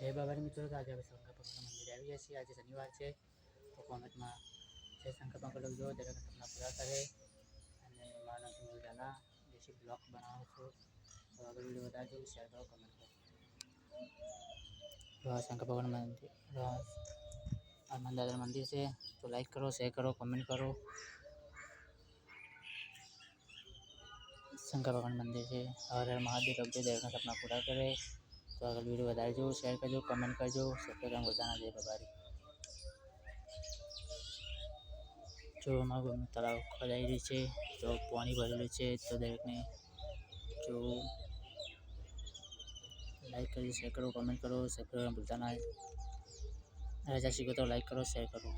जय बाबारी मित्रों, तो आज આપણે શંકર ભગવાનના મંદિરે આવી ગયા છીએ। આજે શનિવાર છે, તો કોમેન્ટમાં જય શંકર ભગવાન લખજો, દરેક સપના પૂરા કરે। અને મારા નામ મુરજાના દેશી બ્લોગ બનાવું છું, તો આગળ વિડીયો વધારજો, શેર કરો, કમેન્ટ કરો। તો આ શંકર ભગવાન મંદિર હનુમાન દાદાનું મંદિર છે, તો લાઈક કરો, શેર કરો, કમેન્ટ કરો। શંકર ભગવાન મંદિર છે, હર હર મહાદેવ લખજો, દરેકના સપના પૂરા કરે। तो अगर वीडियो बताइए, शेयर करजो, कमेंट करजो, सब्सक्राइब बताना जय बाबारी। जो हमारे तलाव खोदाई रही है, तो पानी भरेलू है, तो दरेक ने जो लाइक करो, शेयर करो, कमेंट करो, सब्सक्राइब भूलता ना। रजा सीखो तो लाइक करो, शेयर करो।